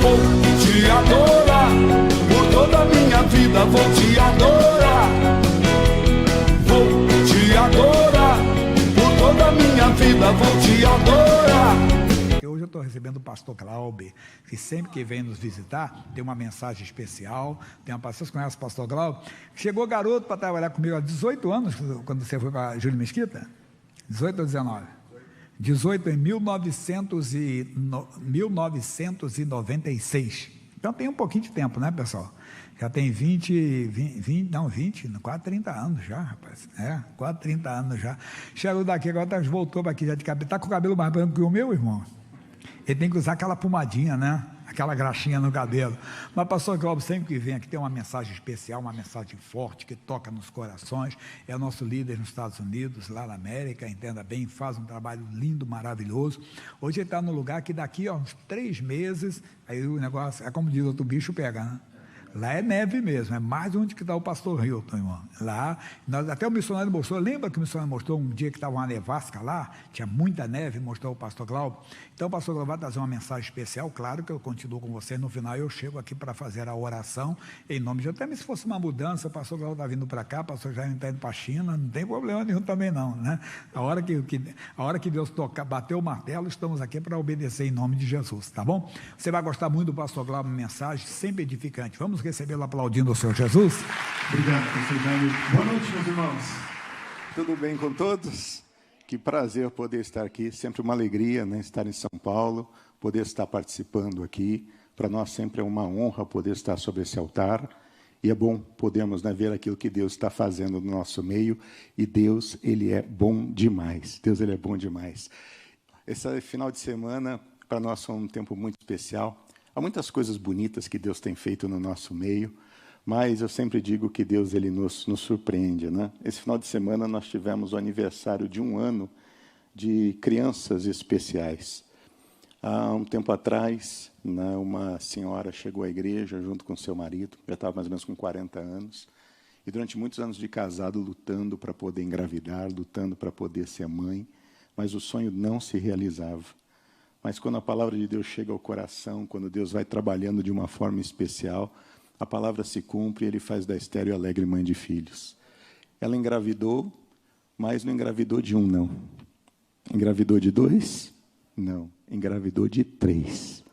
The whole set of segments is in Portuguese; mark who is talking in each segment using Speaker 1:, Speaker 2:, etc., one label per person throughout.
Speaker 1: Vou te adorar, por toda a minha vida vou te adorar. Vou te adorar, por toda a minha vida vou te adorar.
Speaker 2: Hoje eu estou recebendo o pastor Glauber, que sempre que vem nos visitar, tem uma mensagem especial. Tem uma pastora, você conhece o pastor Glauber? Chegou garoto para trabalhar comigo há 18 anos, quando você foi com a Júlia Mesquita? 18 ou 19? 18 em 1996. Então tem um pouquinho de tempo, né, pessoal? Já tem 20, quase 30 anos já, rapaz. Quase 30 anos já. Chegou daqui, agora voltou para aqui já de cabelo. Está com o cabelo mais branco que o meu, irmão? Ele tem que usar aquela pomadinha, né? Aquela graxinha no cabelo. Mas pastor Glauber, sempre que vem aqui tem uma mensagem especial, uma mensagem forte, que toca nos corações. É o nosso líder nos Estados Unidos, lá na América, entenda bem, faz um trabalho lindo, maravilhoso. Hoje ele está no lugar que daqui a uns 3 meses, aí o negócio, é como diz outro bicho pega, né? Lá é neve mesmo, é mais onde que está o pastor Hilton, irmão. Lá, até o missionário mostrou, lembra que o missionário mostrou um dia que estava uma nevasca lá, tinha muita neve, mostrou o pastor Glauber. Então o pastor Glauber vai trazer uma mensagem especial, claro que eu continuo com vocês, no final eu chego aqui para fazer a oração, em nome de Deus. Até mesmo se fosse uma mudança, o pastor Glauber está vindo para cá, o pastor Jair está indo para a China, não tem problema nenhum também não, né? A hora que Deus tocar, bater o martelo, estamos aqui para obedecer em nome de Jesus, tá bom? Você vai gostar muito do pastor Glauber, mensagem sempre edificante. Vamos recebê-lo aplaudindo o Senhor Jesus.
Speaker 3: Obrigado, pastor Jair. Boa noite, meus irmãos. Tudo bem com todos? Que prazer poder estar aqui, sempre uma alegria, né, estar em São Paulo, poder estar participando aqui. Para nós sempre é uma honra poder estar sobre esse altar, e é bom podermos, né, ver aquilo que Deus está fazendo no nosso meio, e Deus, Ele é bom demais. Deus, Ele é bom demais. Esse final de semana, para nós foi um tempo muito especial. Há muitas coisas bonitas que Deus tem feito no nosso meio, mas eu sempre digo que Deus ele nos surpreende, né? Esse final de semana nós tivemos o aniversário de 1 ano de crianças especiais. Há um tempo atrás, né, uma senhora chegou à igreja junto com seu marido, já estava mais ou menos com 40 anos, e durante muitos anos de casado, lutando para poder engravidar, lutando para poder ser mãe, mas o sonho não se realizava. Mas quando a palavra de Deus chega ao coração, quando Deus vai trabalhando de uma forma especial, a palavra se cumpre e Ele faz da estéril alegre mãe de filhos. Ela engravidou, mas não engravidou de 1, não. Engravidou de 2? Não. Engravidou de 3.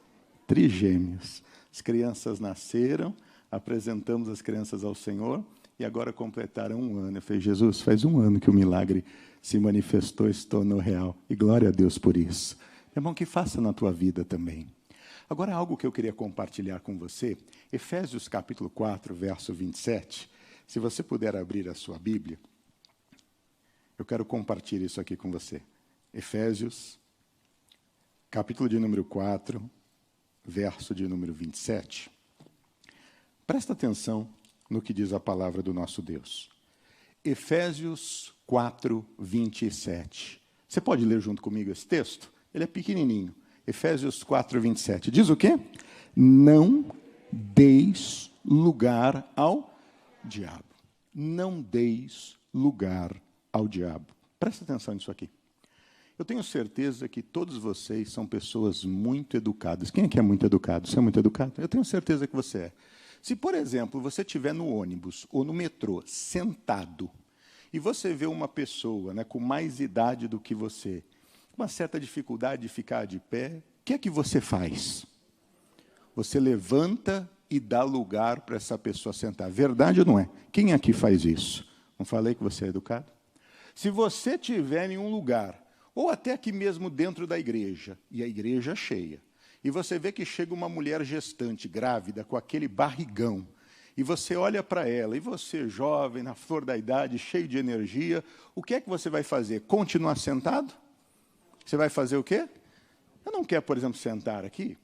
Speaker 3: Trigêmeos. As crianças nasceram, apresentamos as crianças ao Senhor e agora completaram 1 ano. Eu falei, Jesus, faz 1 ano que o milagre se manifestou e se tornou real. E glória a Deus por isso. Irmão, que faça na tua vida também. Agora, algo que eu queria compartilhar com você, Efésios capítulo 4, verso 27. Se você puder abrir a sua Bíblia, eu quero compartilhar isso aqui com você. Efésios, capítulo de número 4, verso de número 27. Presta atenção no que diz a palavra do nosso Deus. Efésios 4, 27. Você pode ler junto comigo esse texto? Ele é pequenininho. Efésios 4, 27. Diz o quê? Não deis lugar ao diabo. Não deis lugar ao diabo. Presta atenção nisso aqui. Eu tenho certeza que todos vocês são pessoas muito educadas. Quem é que é muito educado? Você é muito educado? Eu tenho certeza que você é. Se, por exemplo, você estiver no ônibus ou no metrô, sentado, e você vê uma pessoa, né, com mais idade do que você, uma certa dificuldade de ficar de pé, o que é que você faz? Você levanta e dá lugar para essa pessoa sentar. Verdade ou não é? Quem aqui faz isso? Não falei que você é educado? Se você estiver em um lugar, ou até aqui mesmo dentro da igreja, e a igreja é cheia, e você vê que chega uma mulher gestante, grávida, com aquele barrigão, e você olha para ela, e você, jovem, na flor da idade, cheio de energia, o que é que você vai fazer? Continuar sentado? Você vai fazer o quê? Eu não quero, por exemplo, sentar aqui.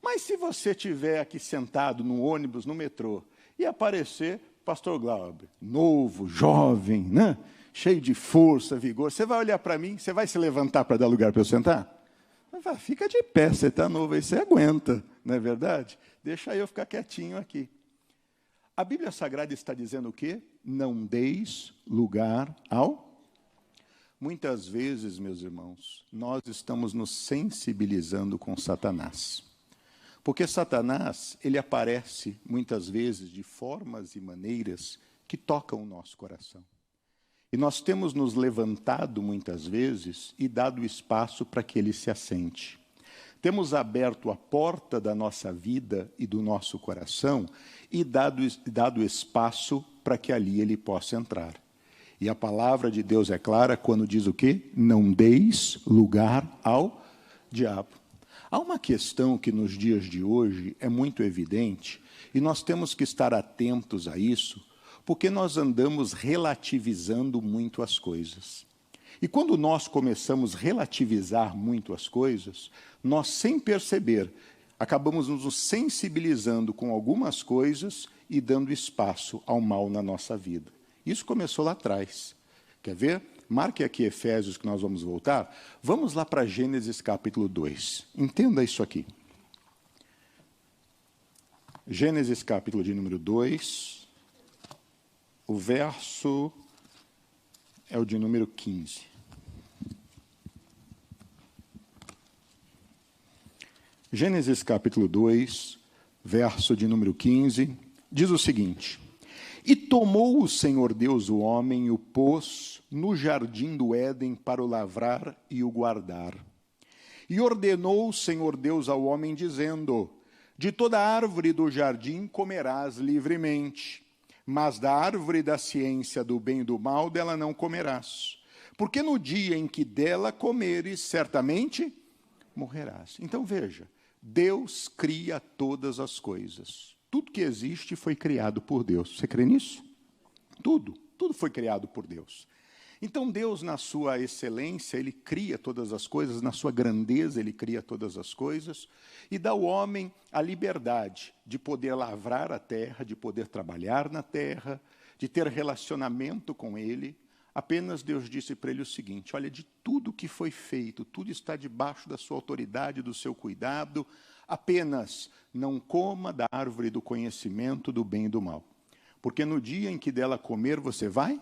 Speaker 3: Mas se você estiver aqui sentado no ônibus, no metrô, e aparecer pastor Glauber, novo, jovem, né? Cheio de força, vigor, você vai olhar para mim, você vai se levantar para dar lugar para eu sentar? Vai, fica de pé, você está novo aí, você aguenta, não é verdade? Deixa eu ficar quietinho aqui. A Bíblia Sagrada está dizendo o quê? Não deis lugar ao... Muitas vezes, meus irmãos, nós estamos nos sensibilizando com Satanás. Porque Satanás, ele aparece muitas vezes de formas e maneiras que tocam o nosso coração. E nós temos nos levantado muitas vezes e dado espaço para que ele se assente. Temos aberto a porta da nossa vida e do nosso coração e dado espaço para que ali ele possa entrar. E a palavra de Deus é clara quando diz o quê? Não deis lugar ao diabo. Há uma questão que nos dias de hoje é muito evidente, e nós temos que estar atentos a isso, porque nós andamos relativizando muito as coisas. E quando nós começamos a relativizar muito as coisas, nós, sem perceber, acabamos nos sensibilizando com algumas coisas e dando espaço ao mal na nossa vida. Isso começou lá atrás. Quer ver? Marque aqui Efésios, que nós vamos voltar. Vamos lá para Gênesis capítulo 2. Entenda isso aqui. Gênesis capítulo de número 2. O verso é o de número 15. Gênesis capítulo 2, verso de número 15, diz o seguinte: E tomou o Senhor Deus o homem e o pôs no jardim do Éden para o lavrar e o guardar. E ordenou o Senhor Deus ao homem, dizendo: De toda árvore do jardim comerás livremente, mas da árvore da ciência do bem e do mal dela não comerás, porque no dia em que dela comeres, certamente morrerás. Então veja, Deus cria todas as coisas. Tudo que existe foi criado por Deus. Você crê nisso? Tudo foi criado por Deus. Então Deus, na sua excelência, Ele cria todas as coisas, na sua grandeza Ele cria todas as coisas, e dá ao homem a liberdade de poder lavrar a terra, de poder trabalhar na terra, de ter relacionamento com Ele. Apenas Deus disse para ele o seguinte: olha, de tudo que foi feito, tudo está debaixo da sua autoridade, do seu cuidado, apenas não coma da árvore do conhecimento do bem e do mal, porque no dia em que dela comer, você vai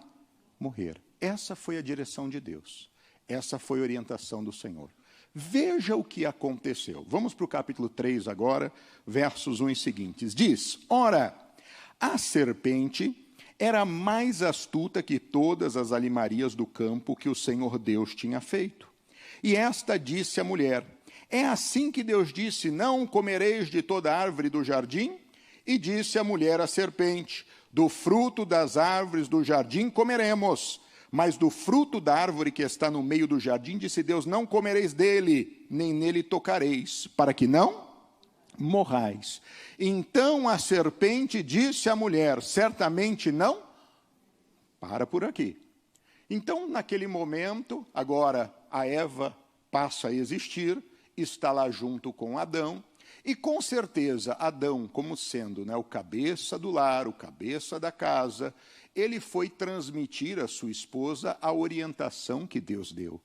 Speaker 3: morrer. Essa foi a direção de Deus. Essa foi a orientação do Senhor. Veja o que aconteceu. Vamos para o capítulo 3 agora, versos 1 e seguintes. Diz: Ora, a serpente era mais astuta que todas as alimarias do campo que o Senhor Deus tinha feito. E esta disse à mulher: É assim que Deus disse: Não comereis de toda árvore do jardim? E disse a mulher à serpente: Do fruto das árvores do jardim comeremos, mas do fruto da árvore que está no meio do jardim, disse Deus: Não comereis dele, nem nele tocareis, para que não morrais. Então a serpente disse à mulher: Certamente não. Para por aqui. Então, naquele momento, agora a Eva passa a existir, está lá junto com Adão, e com certeza Adão, como sendo, o cabeça do lar, o cabeça da casa, ele foi transmitir à sua esposa a orientação que Deus deu.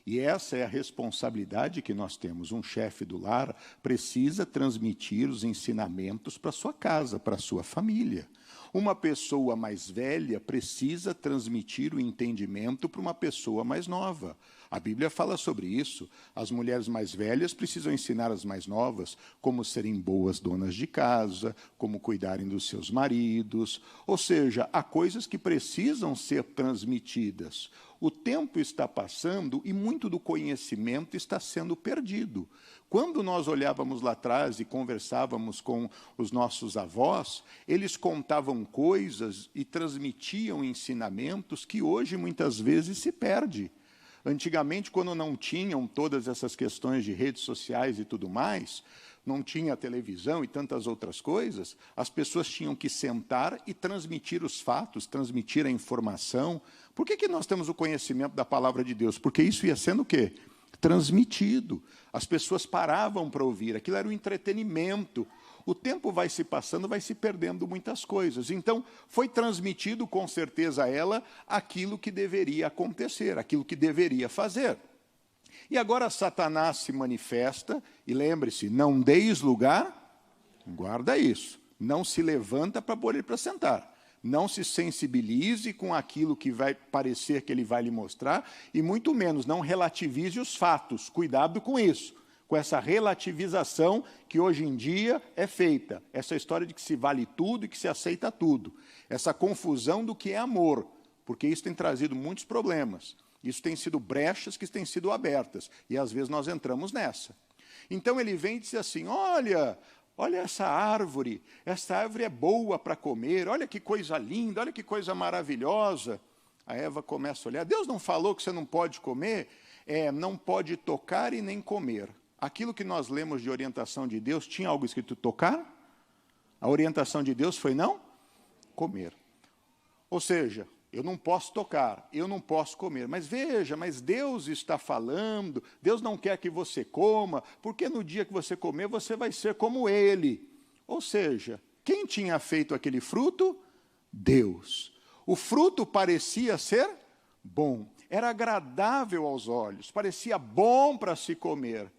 Speaker 3: E essa é a responsabilidade que nós temos. Um chefe do lar precisa transmitir os ensinamentos para a sua casa, para a sua família. Uma pessoa mais velha precisa transmitir o entendimento para uma pessoa mais nova. A Bíblia fala sobre isso. As mulheres mais velhas precisam ensinar as mais novas como serem boas donas de casa, como cuidarem dos seus maridos. Ou seja, há coisas que precisam ser transmitidas. O tempo está passando e muito do conhecimento está sendo perdido. Quando nós olhávamos lá atrás e conversávamos com os nossos avós, eles contavam coisas e transmitiam ensinamentos que hoje muitas vezes se perde. Antigamente, quando não tinham todas essas questões de redes sociais e tudo mais, não tinha televisão e tantas outras coisas, as pessoas tinham que sentar e transmitir os fatos, transmitir a informação. Por que nós temos o conhecimento da palavra de Deus? Porque isso ia sendo o quê? Transmitido. As pessoas paravam para ouvir, aquilo era um entretenimento. O tempo vai se passando, vai se perdendo muitas coisas. Então, foi transmitido com certeza a ela aquilo que deveria acontecer, aquilo que deveria fazer. E agora Satanás se manifesta, e lembre-se, não deis lugar, guarda isso, não se levanta para pôr ele para sentar. Não se sensibilize com aquilo que vai parecer que ele vai lhe mostrar, e muito menos, não relativize os fatos. Cuidado com isso. com essa relativização que hoje em dia é feita. Essa história de que se vale tudo e que se aceita tudo. Essa confusão do que é amor, porque isso tem trazido muitos problemas. Isso tem sido brechas que têm sido abertas, e às vezes nós entramos nessa. Então ele vem e diz assim, olha essa árvore é boa para comer, olha que coisa linda, olha que coisa maravilhosa. A Eva começa a olhar, Deus não falou que você não pode comer? Não pode tocar e nem comer. Aquilo que nós lemos de orientação de Deus, tinha algo escrito tocar? A orientação de Deus foi não comer. Ou seja, eu não posso tocar, eu não posso comer. Mas veja, mas Deus está falando, Deus não quer que você coma, porque no dia que você comer, você vai ser como Ele. Ou seja, quem tinha feito aquele fruto? Deus. O fruto parecia ser bom, era agradável aos olhos, parecia bom para se comer.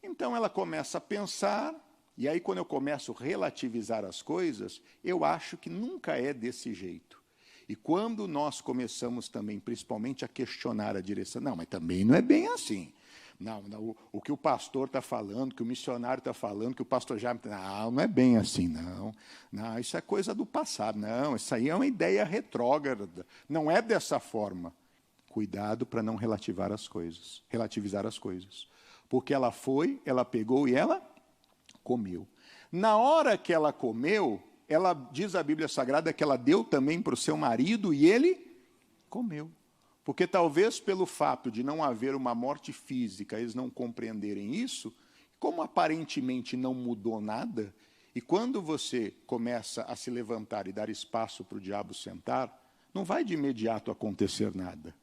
Speaker 3: Então ela começa a pensar, e aí quando eu começo a relativizar as coisas, eu acho que nunca é desse jeito. E quando nós começamos também, principalmente, a questionar a direção, não, mas também não é bem assim. Não, o que o pastor está falando, o que o missionário está falando, que o pastor já... Não é bem assim, não. Não, isso é coisa do passado. Não, isso aí é uma ideia retrógrada. Não é dessa forma. Cuidado para não relativizar as coisas. Porque ela foi, ela pegou e ela comeu. Na hora que ela comeu, ela diz a Bíblia Sagrada que ela deu também para o seu marido e ele comeu. Porque talvez pelo fato de não haver uma morte física, eles não compreenderem isso, como aparentemente não mudou nada, e quando você começa a se levantar e dar espaço para o diabo sentar, não vai de imediato acontecer nada.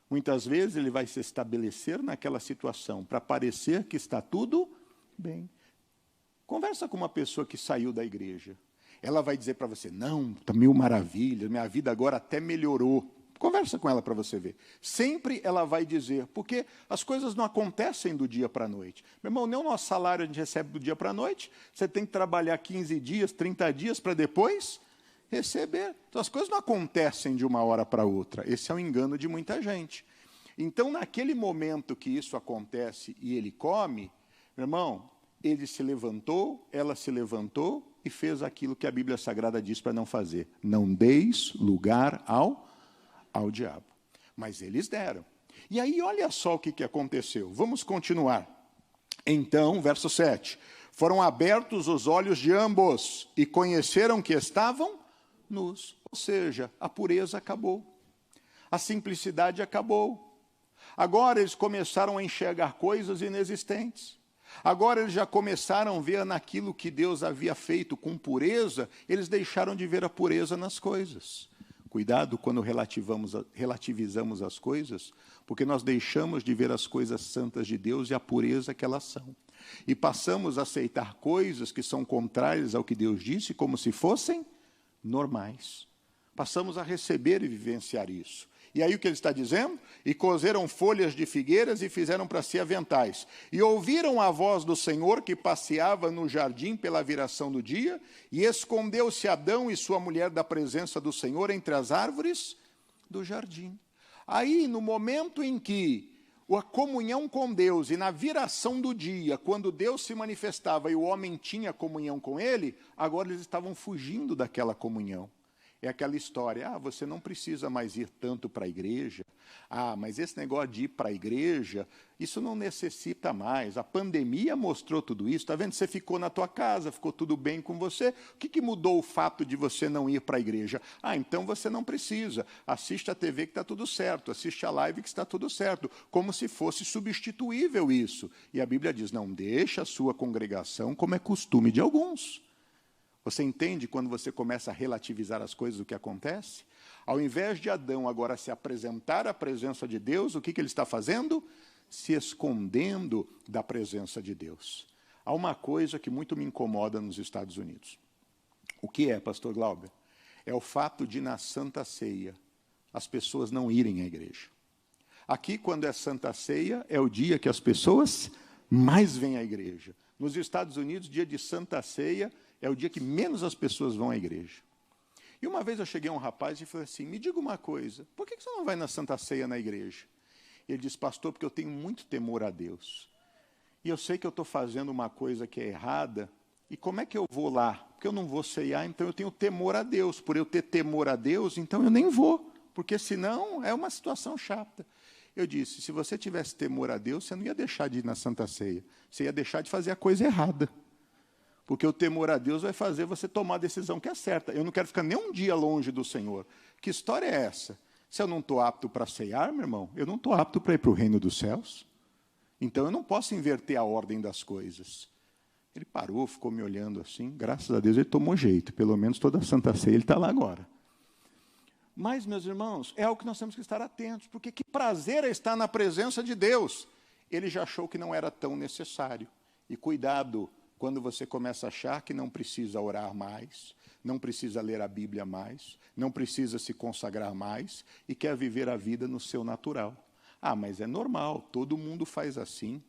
Speaker 3: Muitas vezes ele vai se estabelecer naquela situação para parecer que está tudo bem. Conversa com uma pessoa que saiu da igreja. Ela vai dizer para você, não, está mil maravilhas, minha vida agora até melhorou. Conversa com ela para você ver. Sempre ela vai dizer, porque as coisas não acontecem do dia para a noite. Meu irmão, nem o nosso salário a gente recebe do dia para a noite. Você tem que trabalhar 15 dias, 30 dias para depois receber. Então, as coisas não acontecem de uma hora para outra. Esse é o engano de muita gente. Então, naquele momento que isso acontece e ele come, meu irmão, ele se levantou, ela se levantou e fez aquilo que a Bíblia Sagrada diz para não fazer. Não deis lugar ao diabo. Mas eles deram. E aí, olha só o que aconteceu. Vamos continuar. Então, verso 7. Foram abertos os olhos de ambos e conheceram que estavam nus. Ou seja, a pureza acabou. A simplicidade acabou. Agora eles começaram a enxergar coisas inexistentes. Agora eles já começaram a ver naquilo que Deus havia feito com pureza, eles deixaram de ver a pureza nas coisas. Cuidado quando relativizamos as coisas, porque nós deixamos de ver as coisas santas de Deus e a pureza que elas são. E passamos a aceitar coisas que são contrárias ao que Deus disse, como se fossem normais. Passamos a receber e vivenciar isso. E aí o que ele está dizendo? E coseram folhas de figueiras e fizeram para si aventais. E ouviram a voz do Senhor que passeava no jardim pela viração do dia, e escondeu-se Adão e sua mulher da presença do Senhor entre as árvores do jardim. Aí, no momento em que a comunhão com Deus, e na viração do dia, quando Deus se manifestava e o homem tinha comunhão com ele, agora eles estavam fugindo daquela comunhão. É aquela história, você não precisa mais ir tanto para a igreja. Mas esse negócio de ir para a igreja, isso não necessita mais. A pandemia mostrou tudo isso. Está vendo? Você ficou na tua casa, ficou tudo bem com você. O que mudou o fato de você não ir para a igreja? Então você não precisa. Assiste a TV que está tudo certo. Assiste a live que está tudo certo. Como se fosse substituível isso. E a Bíblia diz, não deixa a sua congregação como é costume de alguns. Você entende quando você começa a relativizar as coisas, o que acontece? Ao invés de Adão agora se apresentar à presença de Deus, o que ele está fazendo? Se escondendo da presença de Deus. Há uma coisa que muito me incomoda nos Estados Unidos. O que é, pastor Glauber? É o fato de, na Santa Ceia, as pessoas não irem à igreja. Aqui, quando é Santa Ceia, é o dia que as pessoas mais vêm à igreja. Nos Estados Unidos, dia de Santa Ceia, é o dia que menos as pessoas vão à igreja. E uma vez eu cheguei a um rapaz e falei assim, me diga uma coisa, por que você não vai na Santa Ceia na igreja? Ele disse, pastor, porque eu tenho muito temor a Deus. e eu sei que eu estou fazendo uma coisa que é errada, e como é que eu vou lá? Porque eu não vou ceiar, então eu tenho temor a Deus. Por eu ter temor a Deus, então eu nem vou, porque senão é uma situação chata. Eu disse, se você tivesse temor a Deus, você não ia deixar de ir na Santa Ceia. Você ia deixar de fazer a coisa errada. Porque o temor a Deus vai fazer você tomar a decisão que é certa. Eu não quero ficar nem um dia longe do Senhor. Que história é essa? Se eu não estou apto para ceiar, meu irmão, eu não estou apto para ir para o reino dos céus. Então eu não posso inverter a ordem das coisas. Ele parou, ficou me olhando assim. Graças a Deus ele tomou jeito. Pelo menos toda a Santa Ceia ele está lá agora. Mas, meus irmãos, é algo que nós temos que estar atentos, porque que prazer é estar na presença de Deus. Ele já achou que não era tão necessário. E cuidado quando você começa a achar que não precisa orar mais, não precisa ler a Bíblia mais, não precisa se consagrar mais e quer viver a vida no seu natural. Ah, mas é normal, todo mundo faz assim.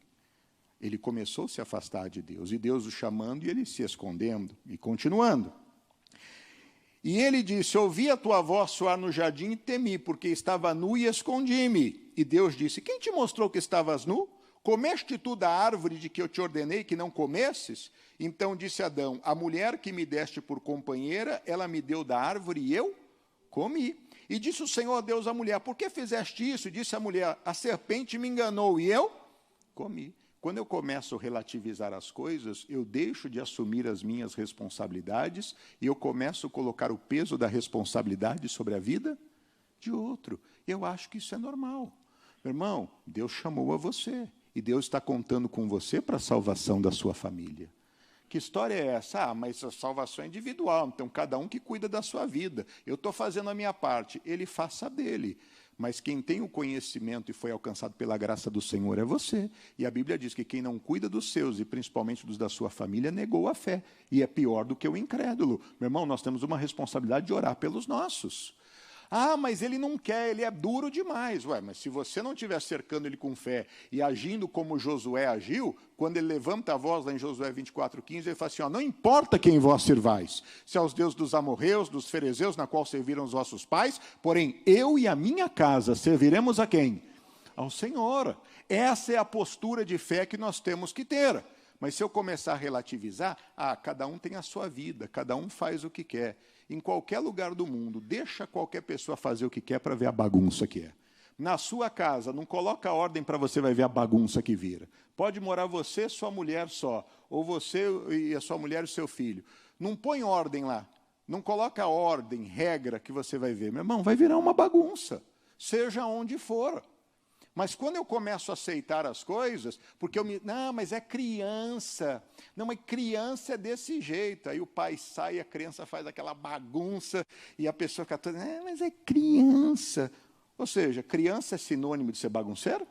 Speaker 3: Ele começou a se afastar de Deus, e Deus o chamando e ele se escondendo e continuando. E ele disse, ouvi a tua voz soar no jardim e temi, porque estava nu e escondi-me. E Deus disse, quem te mostrou que estavas nu? Comeste tu da árvore de que eu te ordenei que não comesses? Então disse Adão, a mulher que me deste por companheira, ela me deu da árvore e eu comi. E disse o Senhor Deus à mulher, por que fizeste isso? E disse a mulher, a serpente me enganou e eu comi. Quando eu começo a relativizar as coisas, eu deixo de assumir as minhas responsabilidades e eu começo a colocar o peso da responsabilidade sobre a vida de outro. Eu acho que isso é normal. Meu irmão, Deus chamou a você e Deus está contando com você para a salvação da sua família. Que história é essa? Ah, mas a salvação é individual, então cada um que cuida da sua vida. Eu estou fazendo a minha parte, ele faça a dele. Mas quem tem o conhecimento e foi alcançado pela graça do Senhor é você. E a Bíblia diz que quem não cuida dos seus, e principalmente dos da sua família, negou a fé. E é pior do que o incrédulo. Meu irmão, nós temos uma responsabilidade de orar pelos nossos. Ah, mas ele não quer, ele é duro demais. Ué, mas se você não estiver cercando ele com fé e agindo como Josué agiu, quando ele levanta a voz lá em Josué 24:15, ele fala assim, ó, não importa quem vós servais, se aos deuses dos amorreus, dos ferezeus, na qual serviram os vossos pais, porém eu e a minha casa serviremos a quem? Ao Senhor. Essa é a postura de fé que nós temos que ter. Mas se eu começar a relativizar, cada um tem a sua vida, cada um faz o que quer. Em qualquer lugar do mundo, deixa qualquer pessoa fazer o que quer para ver a bagunça que é. Na sua casa, não coloca ordem para você, vai ver a bagunça que vira. Pode morar você e sua mulher só, ou você e a sua mulher e o seu filho. Não põe ordem lá, não coloca ordem, regra que você vai ver. Meu irmão, vai virar uma bagunça, seja onde for. Mas quando eu começo a aceitar as coisas, porque não, mas é criança. Não, mas criança é desse jeito. Aí o pai sai, a criança faz aquela bagunça, e a pessoa fica toda, mas é criança. Ou seja, criança é sinônimo de ser bagunceiro?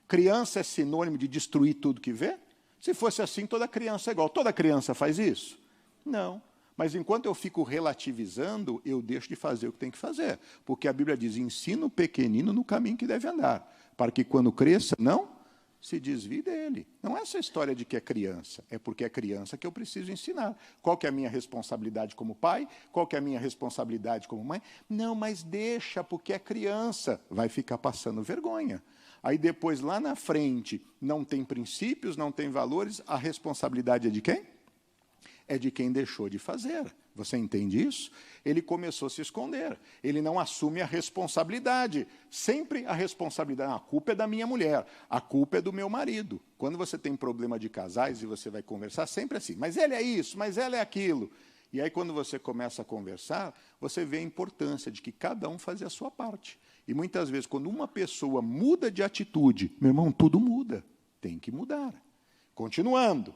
Speaker 3: Criança é sinônimo de destruir tudo que vê? Se fosse assim, toda criança é igual. Toda criança faz isso? Não. Mas enquanto eu fico relativizando, eu deixo de fazer o que tem que fazer. Porque a Bíblia diz, ensina o pequenino no caminho que deve andar, para que quando cresça, não se desvie dele. Não é essa história de que é criança, é porque é criança que eu preciso ensinar. Qual que é a minha responsabilidade como pai? Qual que é a minha responsabilidade como mãe? Não, mas deixa, porque é criança. Vai ficar passando vergonha. Aí depois, lá na frente, não tem princípios, não tem valores, a responsabilidade é de quem? É de quem deixou de fazer. Você entende isso? Ele começou a se esconder. Ele não assume a responsabilidade. Sempre a responsabilidade. A culpa é da minha mulher. A culpa é do meu marido. Quando você tem problema de casais e você vai conversar, sempre assim. Mas ele é isso, mas ela é aquilo. E aí, quando você começa a conversar, você vê a importância de que cada um faz a sua parte. E muitas vezes, quando uma pessoa muda de atitude, meu irmão, tudo muda. Tem que mudar. Continuando.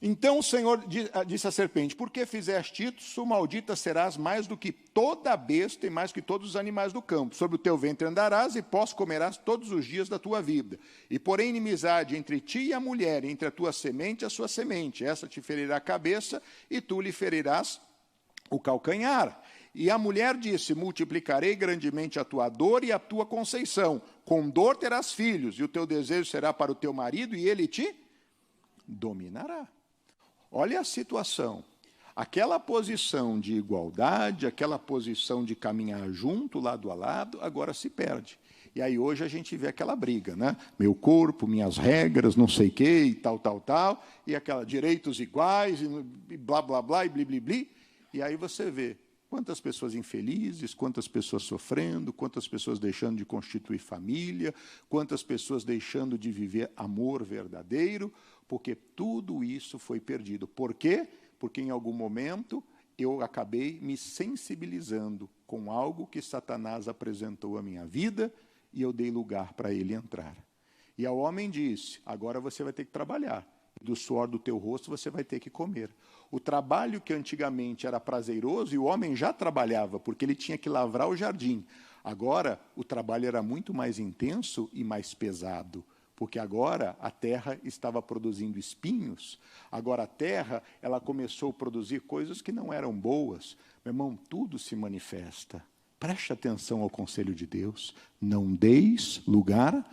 Speaker 3: Então o Senhor disse à serpente, por que fizeste isso, maldita serás mais do que toda a besta e mais que todos os animais do campo. Sobre o teu ventre andarás e pós comerás todos os dias da tua vida. E porém inimizade entre ti e a mulher, entre a tua semente e a sua semente. Essa te ferirá a cabeça e tu lhe ferirás o calcanhar. E a mulher disse, multiplicarei grandemente a tua dor e a tua conceição. Com dor terás filhos, e o teu desejo será para o teu marido, e ele te dominará. Olha a situação. Aquela posição de igualdade, aquela posição de caminhar junto, lado a lado, agora se perde. E aí hoje a gente vê aquela briga, né? Meu corpo, minhas regras, não sei o quê, e tal, e aquela direitos iguais, e blá, blá, blá, e bli, bli, bli. E aí você vê quantas pessoas infelizes, quantas pessoas sofrendo, quantas pessoas deixando de constituir família, quantas pessoas deixando de viver amor verdadeiro, porque tudo isso foi perdido. Por quê? Porque em algum momento eu acabei me sensibilizando com algo que Satanás apresentou à minha vida e eu dei lugar para ele entrar. E ao homem disse, agora você vai ter que trabalhar, do suor do teu rosto você vai ter que comer. O trabalho que antigamente era prazeroso, e o homem já trabalhava, porque ele tinha que lavrar o jardim. Agora, o trabalho era muito mais intenso e mais pesado, porque agora a terra estava produzindo espinhos, agora a terra ela começou a produzir coisas que não eram boas. Meu irmão, tudo se manifesta. Preste atenção ao conselho de Deus. Não deis lugar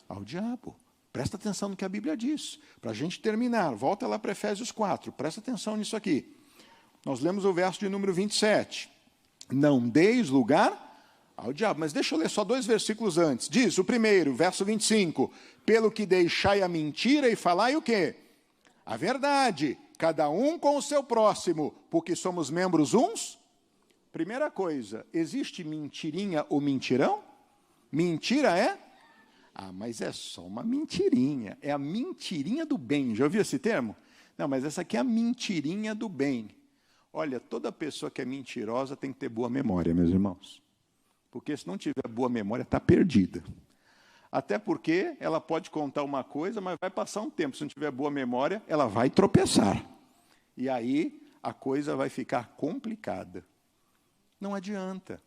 Speaker 3: ao diabo. Presta atenção no que a Bíblia diz. Para a gente terminar, volta lá para Efésios 4. Presta atenção nisso aqui. Nós lemos o verso de número 27. Não deis lugar ao diabo. Mas deixa eu ler só 2 versículos antes. Diz o primeiro, verso 25. Pelo que deixai a mentira e falai o quê? A verdade. Cada um com o seu próximo, porque somos membros uns. Primeira coisa, existe mentirinha ou mentirão? Mentira é? Ah, mas é só uma mentirinha. É a mentirinha do bem. Já ouviu esse termo? Não, mas essa aqui é a mentirinha do bem. Olha, toda pessoa que é mentirosa tem que ter boa memória, meus irmãos. Porque se não tiver boa memória, está perdida. Até porque ela pode contar uma coisa, mas vai passar um tempo. Se não tiver boa memória, ela vai tropeçar. E aí a coisa vai ficar complicada. Não adianta.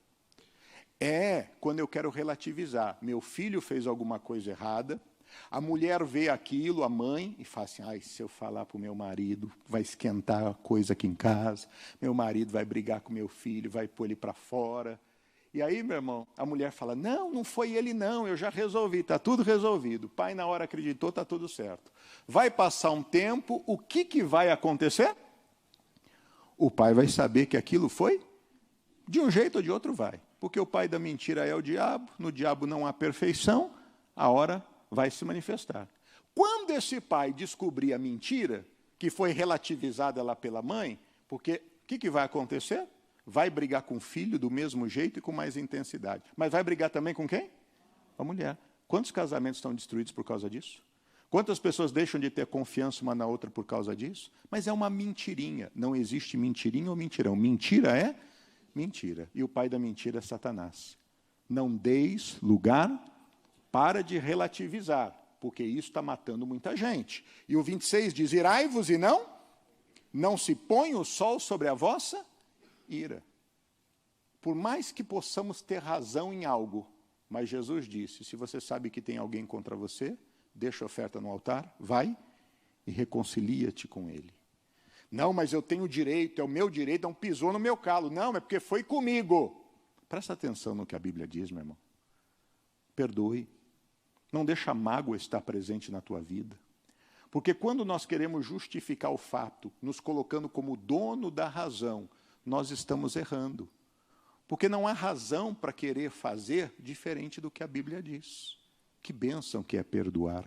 Speaker 3: É quando eu quero relativizar. Meu filho fez alguma coisa errada, a mulher vê aquilo, a mãe, e fala assim, ai, se eu falar para o meu marido, vai esquentar a coisa aqui em casa, meu marido vai brigar com meu filho, vai pôr ele para fora. E aí, meu irmão, a mulher fala, não, não foi ele não, eu já resolvi, está tudo resolvido. O pai na hora acreditou, está tudo certo. Vai passar um tempo, o que vai acontecer? O pai vai saber que aquilo foi? De um jeito ou de outro vai. Porque o pai da mentira é o diabo, no diabo não há perfeição, a hora vai se manifestar. Quando esse pai descobrir a mentira, que foi relativizada lá pela mãe, porque o que vai acontecer? Vai brigar com o filho do mesmo jeito e com mais intensidade. Mas vai brigar também com quem? A mulher. Quantos casamentos estão destruídos por causa disso? Quantas pessoas deixam de ter confiança uma na outra por causa disso? Mas é uma mentirinha. Não existe mentirinha ou mentirão. Mentira é mentira. E o pai da mentira é Satanás. Não deis lugar, para de relativizar, porque isso está matando muita gente. E o 26 diz, irai-vos e não se põe o sol sobre a vossa ira. Por mais que possamos ter razão em algo, mas Jesus disse, se você sabe que tem alguém contra você, deixa a oferta no altar, vai e reconcilia-te com ele. Não, mas eu tenho direito, é o meu direito, não pisou no meu calo. Não, é porque foi comigo. Presta atenção no que a Bíblia diz, meu irmão. Perdoe. Não deixa a mágoa estar presente na tua vida. Porque quando nós queremos justificar o fato, nos colocando como dono da razão, nós estamos errando. Porque não há razão para querer fazer diferente do que a Bíblia diz. Que bênção que é perdoar.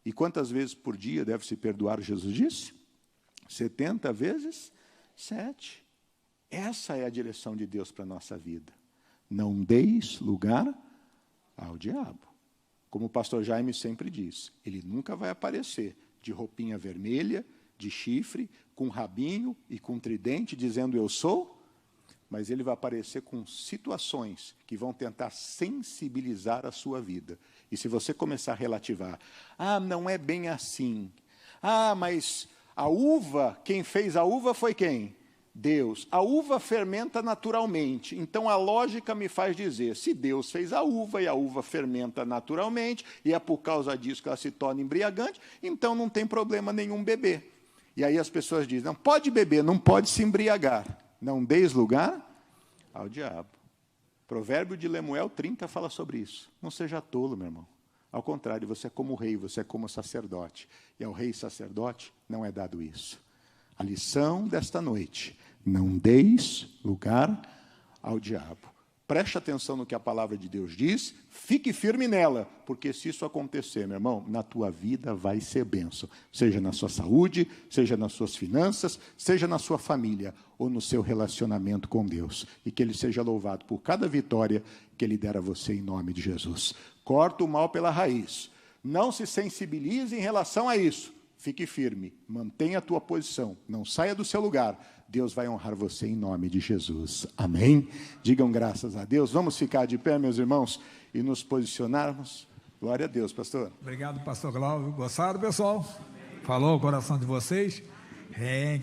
Speaker 3: E quantas vezes por dia deve-se perdoar, Jesus disse? 70 vezes 7. Essa é a direção de Deus para a nossa vida. Não deis lugar ao diabo. Como o pastor Jaime sempre diz, ele nunca vai aparecer de roupinha vermelha, de chifre, com rabinho e com tridente, dizendo eu sou, mas ele vai aparecer com situações que vão tentar sensibilizar a sua vida. E se você começar a relativar, não é bem assim. Mas a uva, quem fez a uva foi quem? Deus. A uva fermenta naturalmente. Então a lógica me faz dizer, se Deus fez a uva e a uva fermenta naturalmente, e é por causa disso que ela se torna embriagante, então não tem problema nenhum beber. E aí as pessoas dizem, não pode beber, não pode se embriagar. Não deis lugar ao diabo. Provérbio de Lemuel 30 fala sobre isso. Não seja tolo, meu irmão. Ao contrário, você é como rei, você é como sacerdote. E ao rei e sacerdote não é dado isso. A lição desta noite, não deis lugar ao diabo. Preste atenção no que a palavra de Deus diz, fique firme nela, porque se isso acontecer, meu irmão, na tua vida vai ser bênção, seja na sua saúde, seja nas suas finanças, seja na sua família, ou no seu relacionamento com Deus, e que Ele seja louvado por cada vitória que Ele der a você em nome de Jesus. Corta o mal pela raiz, não se sensibilize em relação a isso, fique firme, mantenha a tua posição, não saia do seu lugar, Deus vai honrar você em nome de Jesus. Amém? Digam graças a Deus. Vamos ficar de pé, meus irmãos, e nos posicionarmos. Glória a Deus, pastor.
Speaker 2: Obrigado, pastor Glaucio. Gostaram, pessoal? Falou o coração de vocês?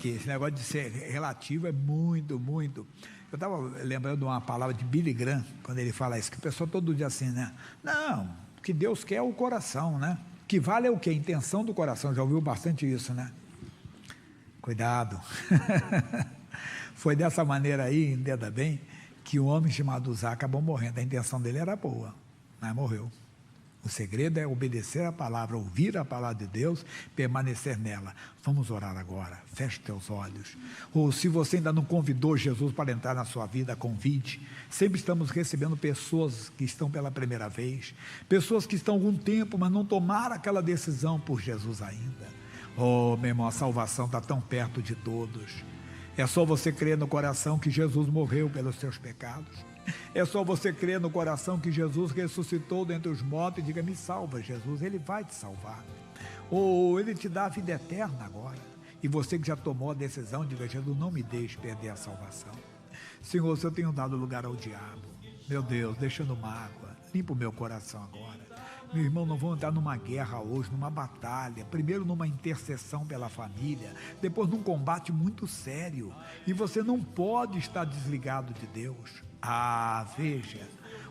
Speaker 2: Que esse negócio de ser relativo é muito, muito. Eu estava lembrando de uma palavra de Billy Graham, quando ele fala isso, que o pessoal todo dia assim, né? Não, o que Deus quer é o coração, né? O que vale é o quê? A intenção do coração. Já ouviu bastante isso, né? Cuidado. Foi dessa maneira aí, entenda bem, que um homem chamado Uzá acabou morrendo. A intenção dele era boa, mas morreu. O segredo é obedecer a palavra, ouvir a palavra de Deus, permanecer nela. Vamos orar agora. Feche teus olhos. Ou se você ainda não convidou Jesus para entrar na sua vida, convide. Sempre estamos recebendo pessoas que estão pela primeira vez, pessoas que estão há algum tempo, mas não tomaram aquela decisão por Jesus ainda. Oh, meu irmão, a salvação está tão perto de todos. É só você crer no coração que Jesus morreu pelos seus pecados. É só você crer no coração que Jesus ressuscitou dentre os mortos e diga, me salva, Jesus, Ele vai te salvar. Ou Ele te dá a vida eterna agora. E você que já tomou a decisão, diga, Jesus, não me deixe perder a salvação. Senhor, se eu tenho dado lugar ao diabo, meu Deus, deixando mágoa, limpa o meu coração agora. Meu irmão, não vamos entrar numa guerra hoje, numa batalha, primeiro numa intercessão pela família, depois num combate muito sério, e você não pode estar desligado de Deus. Veja,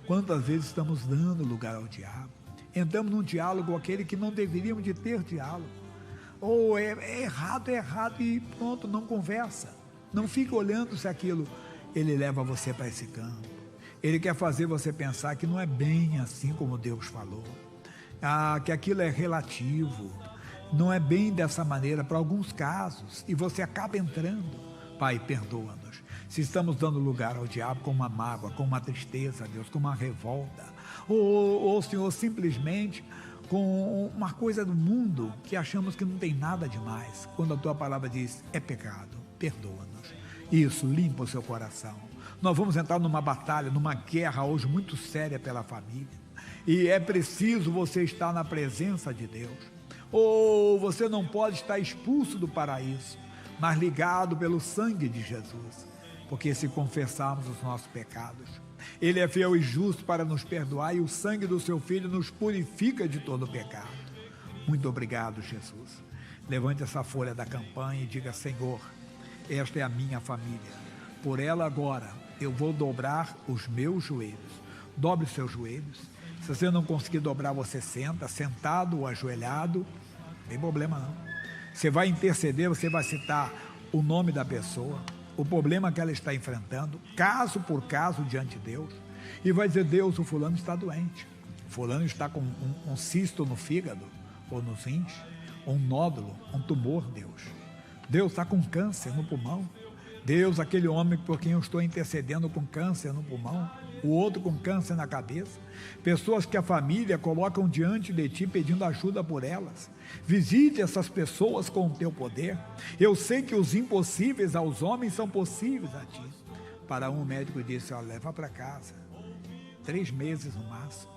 Speaker 2: quantas vezes estamos dando lugar ao diabo, entramos num diálogo com aquele que não deveríamos de ter diálogo, ou é errado e pronto, não conversa, não fica olhando se aquilo, ele leva você para esse campo, ele quer fazer você pensar que não é bem assim como Deus falou, que aquilo é relativo, não é bem dessa maneira para alguns casos, e você acaba entrando. Pai, perdoa-nos, se estamos dando lugar ao diabo com uma mágoa, com uma tristeza, Deus, com uma revolta, ou Senhor, simplesmente com uma coisa do mundo que achamos que não tem nada demais, quando a Tua palavra diz, é pecado, perdoa-nos. Isso, limpa o seu coração. Nós vamos entrar numa batalha, numa guerra hoje muito séria pela família, e é preciso você estar na presença de Deus, ou você não pode estar expulso do paraíso, mas ligado pelo sangue de Jesus, porque se confessarmos os nossos pecados, Ele é fiel e justo para nos perdoar, e o sangue do seu Filho nos purifica de todo pecado. Muito obrigado, Jesus. Levante essa folha da campanha e diga, Senhor, esta é a minha família, por ela agora eu vou dobrar os meus joelhos. Dobre os seus joelhos. Se você não conseguir dobrar, você senta, sentado ou ajoelhado, não tem problema não. Você vai interceder, você vai citar o nome da pessoa, o problema que ela está enfrentando, caso por caso diante de Deus, e vai dizer, Deus, o fulano está doente, o fulano está com um cisto no fígado, ou nos rins, um nódulo, um tumor, Deus está com câncer no pulmão, Deus, aquele homem por quem eu estou intercedendo com câncer no pulmão, o outro com câncer na cabeça, pessoas que a família colocam diante de ti pedindo ajuda por elas, visite essas pessoas com o teu poder. Eu sei que os impossíveis aos homens são possíveis a ti. Para um, médico disse, leva para casa, 3 meses no máximo.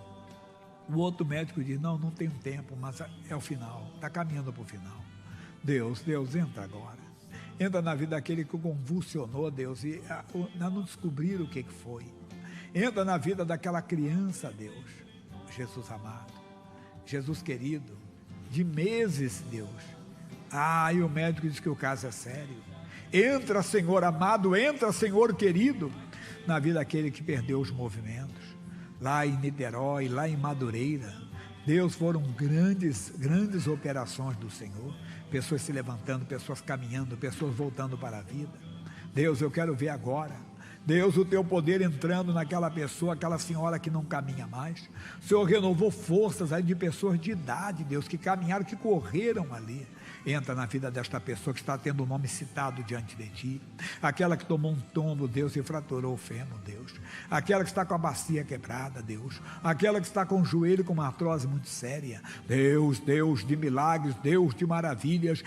Speaker 2: O outro médico disse, não tenho tempo, mas é o final, está caminhando para o final. Deus, entra agora. Entra na vida daquele que convulsionou, Deus, e não descobriram o que foi. Entra na vida daquela criança, Deus, Jesus amado, Jesus querido, de meses, Deus. E o médico diz que o caso é sério. Entra, Senhor amado, entra, Senhor querido, na vida daquele que perdeu os movimentos, lá em Niterói, lá em Madureira. Deus, foram grandes operações do Senhor, pessoas se levantando, pessoas caminhando, pessoas voltando para a vida. Deus, eu quero ver agora, Deus, o teu poder entrando naquela pessoa, aquela senhora que não caminha mais. O Senhor renovou forças aí de pessoas de idade, Deus, que caminharam, que correram ali. entra na vida desta pessoa que está tendo o nome citado diante de ti, aquela que tomou um tombo, Deus, e fraturou o fêmur, Deus, aquela que está com a bacia quebrada, Deus, aquela que está com o joelho com uma artrose muito séria, Deus, Deus de milagres, Deus de maravilhas,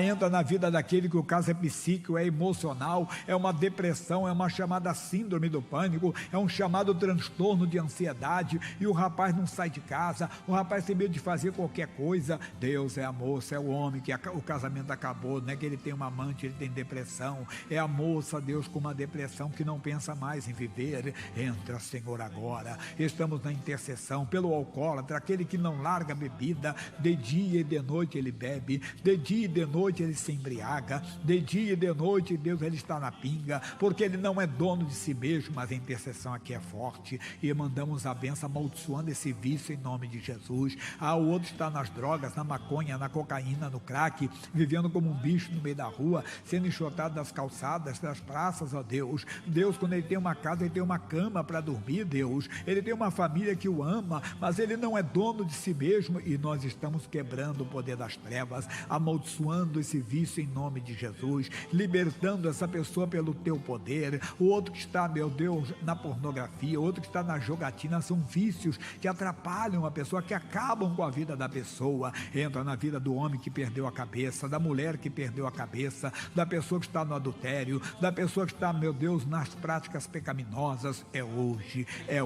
Speaker 2: entra na vida daquele que o caso é psíquico, é emocional, é uma depressão, é uma chamada síndrome do pânico, é um chamado transtorno de ansiedade, e o rapaz não sai de casa, o rapaz tem medo de fazer qualquer coisa. Deus, é a moça, é o homem que o casamento acabou, não é que ele tem uma amante, ele tem depressão, é a moça, Deus, com uma depressão que não pensa mais em viver. Entra, Senhor, agora, estamos na intercessão pelo alcoólatra, aquele que não larga a bebida, de dia e de noite ele bebe, de dia e de noite ele se embriaga, de dia e de noite, Deus, ele está na pinga, porque ele não é dono de si mesmo. Mas a intercessão aqui é forte, e mandamos a benção amaldiçoando esse vício em nome de Jesus. O outro está nas drogas, na maconha, na cocaína, no crack, vivendo como um bicho no meio da rua, sendo enxotado das calçadas, das praças, ó Deus. Deus, quando ele tem uma casa, ele tem uma cama para dormir, Deus, ele tem uma família que o ama, mas ele não é dono de si mesmo, e nós estamos quebrando o poder das trevas, amaldiçoando esse vício em nome de Jesus, libertando essa pessoa pelo teu poder. O outro que está, meu Deus, na pornografia, o outro que está na jogatina, são vícios que atrapalham a pessoa, que acabam com a vida da pessoa. Entra na vida do homem que perdeu a cabeça, da mulher que perdeu a cabeça, da pessoa que está no adultério, da pessoa que está, meu Deus, nas práticas pecaminosas. É hoje, é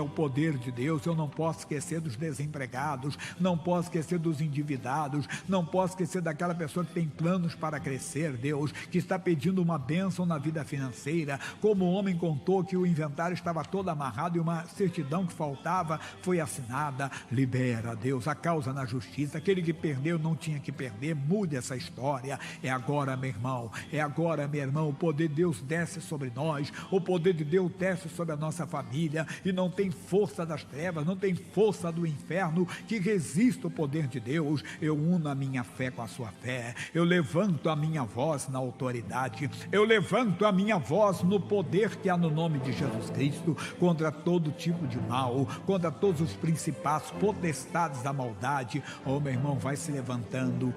Speaker 2: o poder de Deus. Eu não posso esquecer dos desempregados, não posso esquecer dos endividados, não posso esquecer daquela pessoa que tem planos para crescer, Deus, que está pedindo uma bênção na vida financeira, como o homem contou que o inventário estava todo amarrado e uma certidão que faltava foi assinada. Libera, Deus, a causa na justiça, aquele que perdeu não tinha que perder, mude essa história. É agora, meu irmão, é agora, meu irmão. O poder de Deus desce sobre nós, o poder de Deus desce sobre a nossa família, e não tem força das trevas, não tem força do inferno que resista o poder de Deus. Eu uno a minha fé com a sua fé, eu levanto a minha voz na autoridade, eu levanto a minha voz no poder que há no nome de Jesus Cristo, contra todo tipo de mal, contra todos os principados, potestades da maldade. Meu irmão, vai se levantando.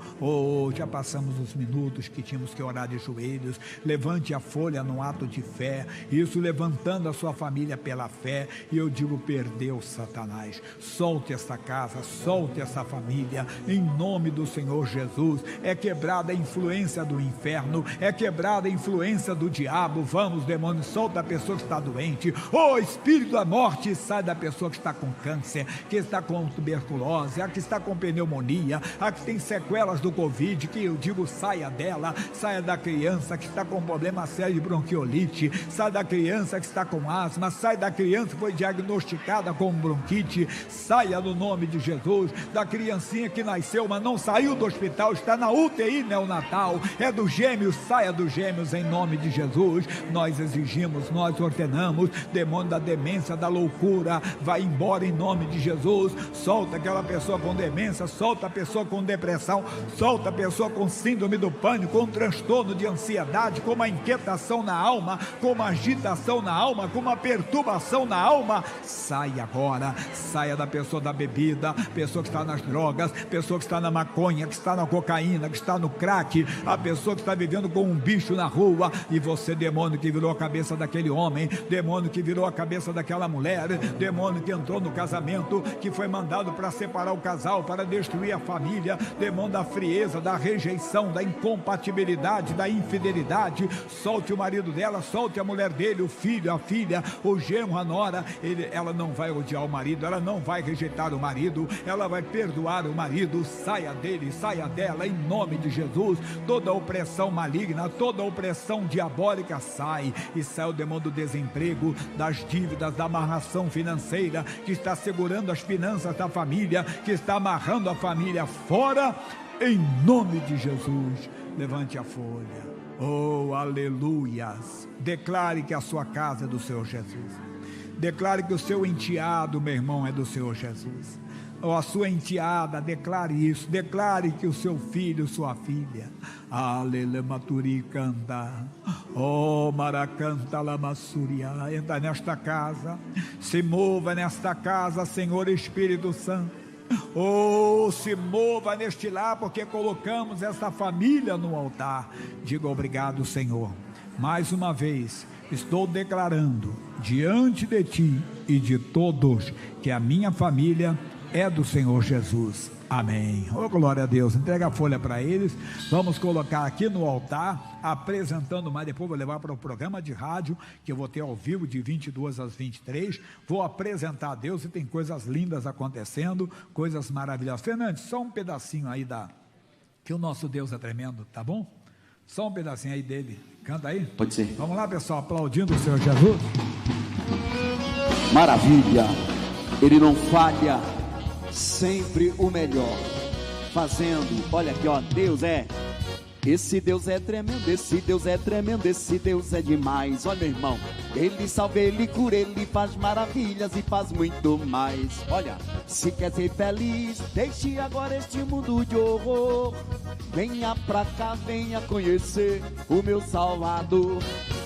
Speaker 2: Já passamos os minutos que tínhamos que orar de joelhos. Levante a folha no ato de fé, isso, levantando a sua família pela fé. E eu digo: perdeu, Satanás, solte essa casa, solte essa família, em nome do Senhor Jesus. É quebrada a influência do inferno, é quebrada a influência do diabo. Vamos, demônio, solta a pessoa que está doente. Espírito da morte, sai da pessoa que está com câncer, que está com tuberculose, a que está com pneumonia, a que tem sequelas do Covid, que eu digo: saia dela, saia da criança que está com problema sério de bronquiolite, sai da criança que está com asma, sai da criança que foi diagnosticada com bronquite, saia no nome de Jesus, da criancinha que nasceu, mas não saiu do hospital, está na UTI neonatal, é dos gêmeos, saia dos gêmeos em nome de Jesus. Nós exigimos, nós ordenamos, demônio da demência, da loucura, vai embora em nome de Jesus. Solta aquela pessoa com demência, solta a pessoa com depressão, solta a pessoa com síndrome do pânico, com transtorno de ansiedade, com uma inquietação na alma, com uma agitação na alma, com uma perturbação na alma. Sai agora, saia da pessoa da bebida, pessoa que está nas drogas, pessoa que está na maconha, que está na cocaína, que está no crack, a pessoa que está vivendo com um bicho na rua. E você, demônio que virou a cabeça daquele homem, demônio que virou a cabeça daquela mulher, demônio que entrou no casamento, que foi mandado para separar o casal, para destruir a família, demônio da frieza, da rejeição, da incompatibilidade, da infidelidade, solte o marido dela, solte a mulher dele, o filho, a filha, o genro, a nora. Ela não vai odiar o marido, ela não vai rejeitar o marido, ela vai perdoar o marido. Saia dele, saia dela, em nome de Jesus. Toda opressão maligna, toda opressão diabólica sai, e sai o demônio do desemprego, das dívidas, da amarração financeira, que está segurando as finanças da família, que está amarrando a família fora, em nome de Jesus. Levante a folha. Aleluias. Declare que a sua casa é do Senhor Jesus. Declare que o seu enteado, meu irmão, é do Senhor Jesus. A sua enteada, declare isso. Declare que o seu filho, sua filha, aleluia, maturi canta, maracanta lamassuria, entra nesta casa, se mova nesta casa, Senhor Espírito Santo. Oh, se mova neste lar, porque colocamos esta família no altar. Diga obrigado, Senhor. Mais uma vez, estou declarando diante de ti e de todos que a minha família é do Senhor Jesus. Amém. Oh, glória a Deus. Entrega a folha para eles. Vamos colocar aqui no altar, apresentando, mas depois vou levar para o programa de rádio, que eu vou ter ao vivo de 22 às 23. Vou apresentar a Deus e tem coisas lindas acontecendo, coisas maravilhosas. Fernandes, só um pedacinho aí que o nosso Deus é tremendo, tá bom? Só um pedacinho aí dele. Canta aí.
Speaker 4: Pode ser.
Speaker 2: Vamos lá, pessoal, aplaudindo o Senhor Jesus.
Speaker 4: Maravilha. Ele não falha. Sempre o melhor fazendo. Olha aqui, ó, Deus é. Esse Deus é tremendo, esse Deus é tremendo, esse Deus é demais. Olha, meu irmão, Ele salva, Ele cura, Ele faz maravilhas e faz muito mais. Olha, se quer ser feliz, deixe agora este mundo de horror. Venha pra cá, venha conhecer o meu Salvador.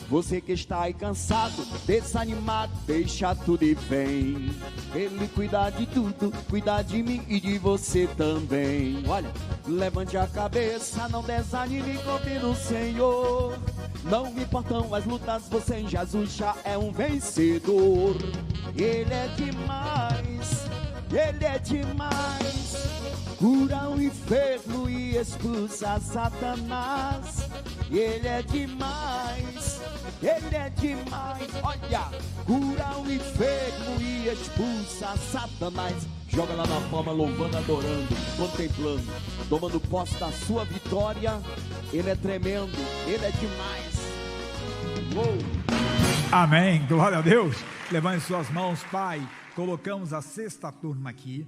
Speaker 4: Você que está aí cansado, desanimado, deixa tudo e vem. Ele cuida de tudo, cuida de mim e de você também. Olha, levante a cabeça, não desanime, confie no Senhor. Não importam as lutas, você em Jesus já é um vencedor. Ele é demais, Ele é demais. Cura o enfermo e expulsa Satanás. Ele é demais, Ele é demais. Olha, cura o enfermo e expulsa Satanás. Joga lá na palma, louvando, adorando, contemplando, tomando posse da sua vitória. Ele é tremendo, Ele é demais. Uou.
Speaker 2: Amém, glória a Deus. Levante suas mãos, Pai. Colocamos a sexta turma aqui,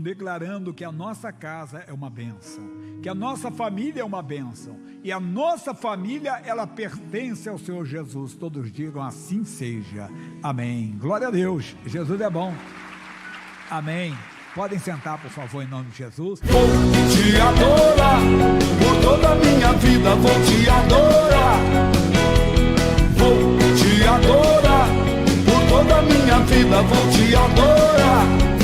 Speaker 2: declarando que a nossa casa é uma bênção, que a nossa família é uma bênção, e a nossa família, ela pertence ao Senhor Jesus. Todos digam assim seja. Amém, glória a Deus. Jesus é bom. Amém. Podem sentar, por favor, em nome de Jesus.
Speaker 1: Vou te adorar, por toda a minha vida vou te adorar. Vou te adorar, por toda a minha vida vou te adorar.